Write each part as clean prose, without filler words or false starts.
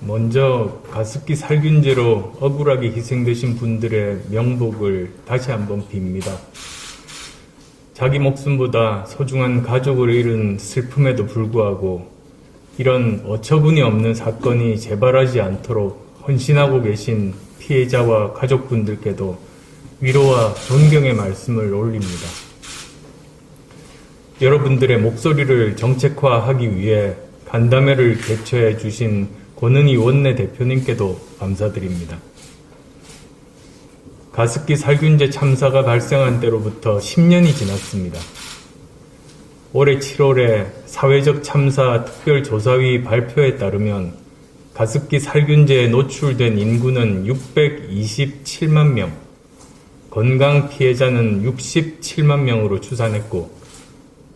먼저 가습기 살균제로 억울하게 희생되신 분들의 명복을 다시 한번 빕니다. 자기 목숨보다 소중한 가족을 잃은 슬픔에도 불구하고 이런 어처구니 없는 사건이 재발하지 않도록 헌신하고 계신 피해자와 가족분들께도 위로와 존경의 말씀을 올립니다. 여러분들의 목소리를 정책화하기 위해 간담회를 개최해 주신 권은희 원내대표님께도 감사드립니다. 가습기 살균제 참사가 발생한 때로부터 10년이 지났습니다. 올해 7월에 사회적 참사 특별조사위 발표에 따르면 가습기 살균제에 노출된 인구는 627만 명, 건강 피해자는 67만 명으로 추산했고,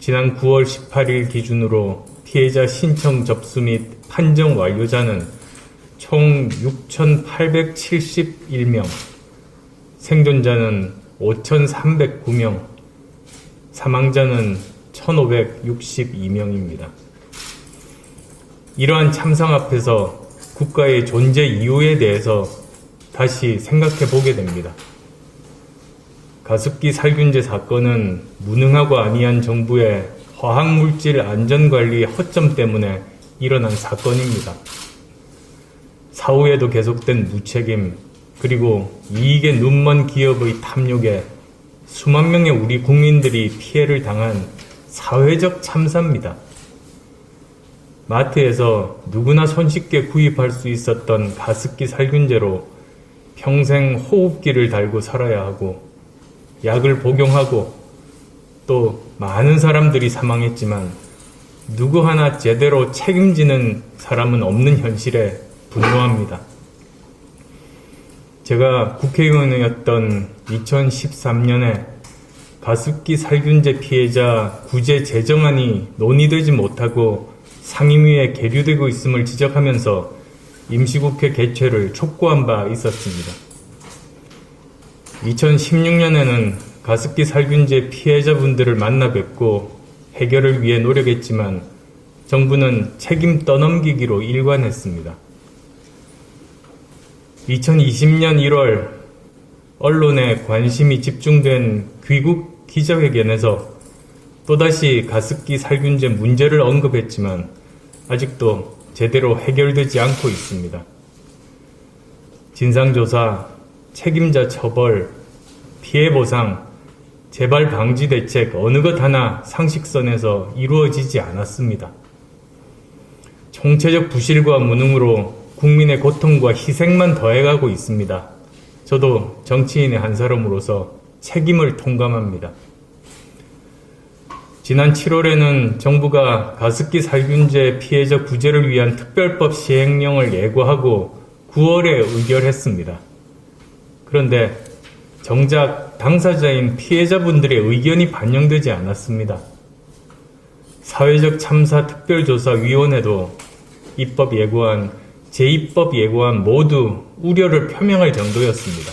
지난 9월 18일 기준으로 피해자 신청 접수 및 판정 완료자는 총 6,871명, 생존자는 5,309명, 사망자는 1,562명입니다. 이러한 참상 앞에서 국가의 존재 이유에 대해서 다시 생각해 보게 됩니다. 가습기 살균제 사건은 무능하고 아니한 정부의 화학물질 안전관리 허점 때문에 일어난 사건입니다. 사후에도 계속된 무책임, 그리고 이익에 눈먼 기업의 탐욕에 수만 명의 우리 국민들이 피해를 당한 사회적 참사입니다. 마트에서 누구나 손쉽게 구입할 수 있었던 가습기 살균제로 평생 호흡기를 달고 살아야 하고 약을 복용하고 또 많은 사람들이 사망했지만 누구 하나 제대로 책임지는 사람은 없는 현실에 분노합니다. 제가 국회의원이었던 2013년에 가습기 살균제 피해자 구제 제정안이 논의되지 못하고 상임위에 계류되고 있음을 지적하면서 임시국회 개최를 촉구한 바 있었습니다. 2016년에는 가습기 살균제 피해자분들을 만나 뵙고 해결을 위해 노력했지만 정부는 책임 떠넘기기로 일관했습니다. 2020년 1월 언론에 관심이 집중된 귀국 기자회견에서 또다시 가습기 살균제 문제를 언급했지만 아직도 제대로 해결되지 않고 있습니다. 진상조사, 책임자 처벌, 피해 보상, 재발 방지 대책 어느 것 하나 상식선에서 이루어지지 않았습니다. 총체적 부실과 무능으로 국민의 고통과 희생만 더해가고 있습니다. 저도 정치인의 한 사람으로서 책임을 통감합니다. 지난 7월에는 정부가 가습기 살균제 피해자 구제를 위한 특별법 시행령을 예고하고 9월에 의결했습니다. 그런데 정작 당사자인 피해자분들의 의견이 반영되지 않았습니다. 사회적 참사 특별조사위원회도 입법 예고안, 재입법 예고안 모두 우려를 표명할 정도였습니다.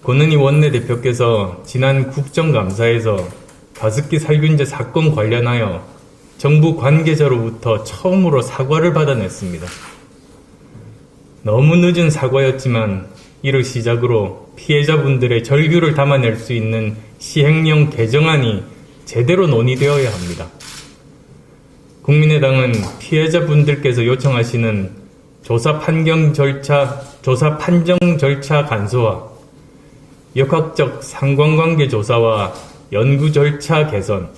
권은희 원내대표께서 지난 국정감사에서 가습기 살균제 사건 관련하여 정부 관계자로부터 처음으로 사과를 받아냈습니다. 너무 늦은 사과였지만 이를 시작으로 피해자분들의 절규를 담아낼 수 있는 시행령 개정안이 제대로 논의되어야 합니다. 국민의당은 피해자분들께서 요청하시는 조사 판정 절차 간소화, 역학적 상관관계 조사와 연구 절차 개선,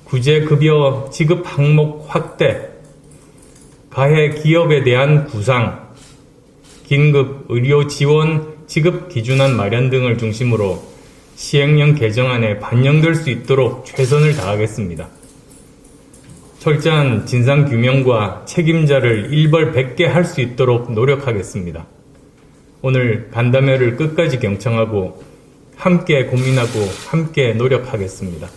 구제급여 지급 항목 확대, 가해 기업에 대한 구상, 긴급 의료 지원 지급 기준안 마련 등을 중심으로 시행령 개정안에 반영될 수 있도록 최선을 다하겠습니다. 철저한 진상규명과 책임자를 일벌백계 할 수 있도록 노력하겠습니다. 오늘 간담회를 끝까지 경청하고 함께 고민하고 함께 노력하겠습니다.